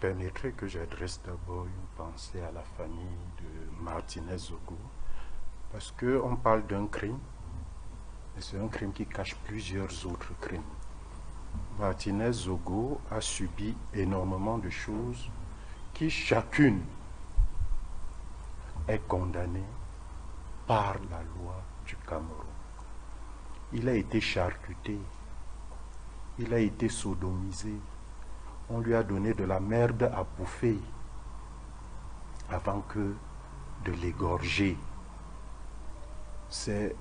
Permettez que j'adresse d'abord une pensée à la famille de Martinez Zogo, parce qu'on parle d'un crime, mais c'est un crime qui cache plusieurs autres crimes. Martinez Zogo a subi énormément de choses qui chacune est condamnée par la loi du Cameroun. Il a été charcuté, il a été sodomisé, on lui a donné de la merde à bouffer avant que de l'égorger. C'est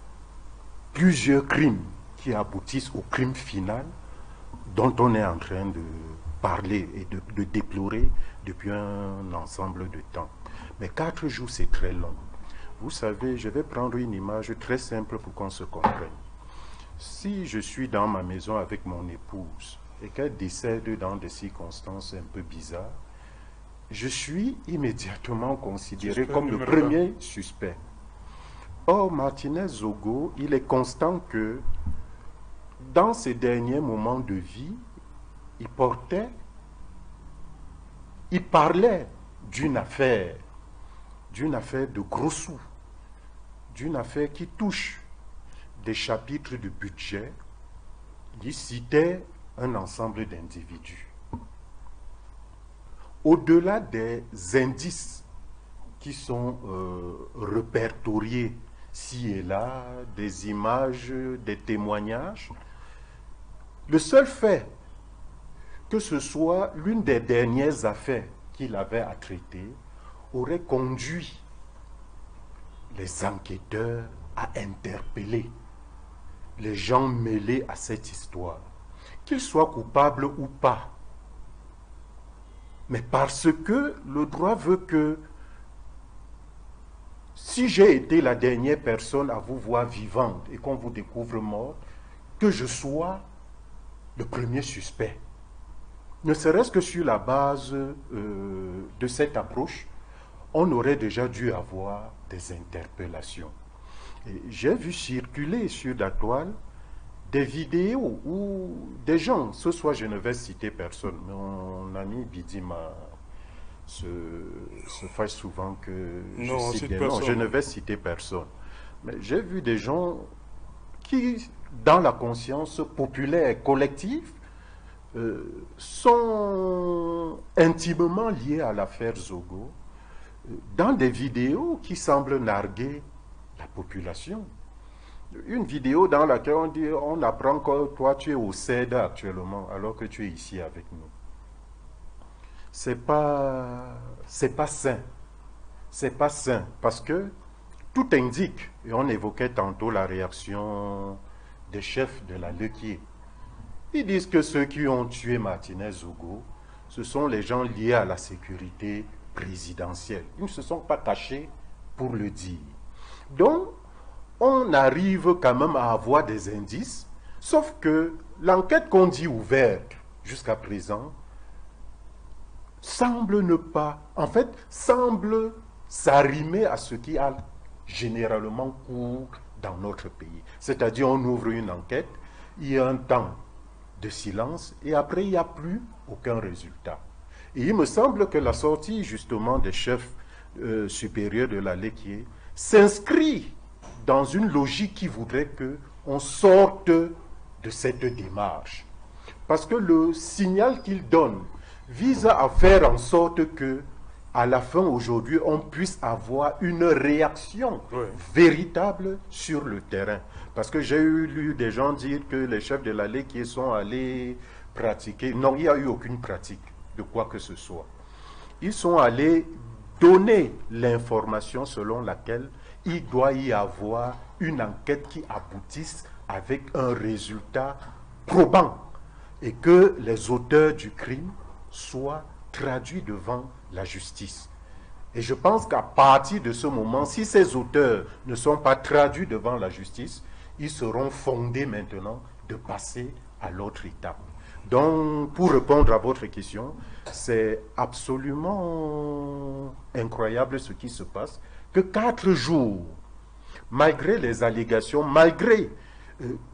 plusieurs crimes qui aboutissent au crime final dont on est en train de parler et de déplorer depuis un ensemble de temps. Mais 4 jours, c'est très long. Vous savez, je vais prendre une image très simple pour qu'on se comprenne. Si je suis dans ma maison avec mon épouse et qu'elle décède dans des circonstances un peu bizarres, je suis immédiatement considéré comme le premier suspect. Or, Martinez Zogo, il est constant que dans ses derniers moments de vie, il parlait d'une affaire de gros sous, d'une affaire qui touche des chapitres de budget. Il citait un ensemble d'individus. Au-delà des indices qui sont répertoriés ci et là, des images, des témoignages, le seul fait que ce soit l'une des dernières affaires qu'il avait à traiter aurait conduit les enquêteurs à interpeller les gens mêlés à cette histoire, qu'ils soient coupables ou pas. Mais parce que le droit veut que, si j'ai été la dernière personne à vous voir vivante et qu'on vous découvre morte, que je sois le premier suspect. Ne serait-ce que sur la base de cette approche, on aurait déjà dû avoir des interpellations. J'ai vu circuler sur la toile des vidéos où des gens, ce soir je ne vais citer personne, mon ami Bidima se fâche souvent que je ne vais citer personne. Mais j'ai vu des gens qui, dans la conscience populaire et collective, sont intimement liés à l'affaire Zogo, dans des vidéos qui semblent narguer la population. Une vidéo dans laquelle on apprend que toi tu es au CEDA actuellement alors que tu es ici avec nous. C'est pas sain. C'est pas sain parce que tout indique, et on évoquait tantôt la réaction des chefs de la Lequier. Ils disent que ceux qui ont tué Martinez Zogo, ce sont les gens liés à la sécurité présidentielle. Ils ne se sont pas cachés pour le dire. Donc, on arrive quand même à avoir des indices, sauf que l'enquête qu'on dit ouverte jusqu'à présent semble ne pas, en fait, semble s'arrimer à ce qui a généralement cours dans notre pays. C'est-à-dire, on ouvre une enquête, il y a un temps de silence et après, il n'y a plus aucun résultat. Et il me semble que la sortie, justement, des chefs supérieurs de la Lequier s'inscrit dans une logique qui voudrait qu'on sorte de cette démarche. Parce que le signal qu'il donne vise à faire en sorte que, à la fin aujourd'hui, on puisse avoir une réaction véritable sur le terrain. Parce que j'ai lu des gens dire que les chefs de la Lequier sont allés pratiquer. Non, il n'y a eu aucune pratique de quoi que ce soit. Ils sont allés donner l'information selon laquelle il doit y avoir une enquête qui aboutisse avec un résultat probant et que les auteurs du crime soient traduits devant la justice. Et je pense qu'à partir de ce moment, si ces auteurs ne sont pas traduits devant la justice, ils seront fondés maintenant de passer à l'autre étape. Donc, pour répondre à votre question, c'est absolument incroyable ce qui se passe, que 4 jours, malgré les allégations, malgré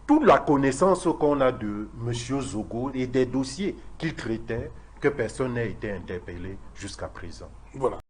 toute la connaissance qu'on a de M. Zogo et des dossiers qu'il traitait, que personne n'a été interpellé jusqu'à présent. Voilà.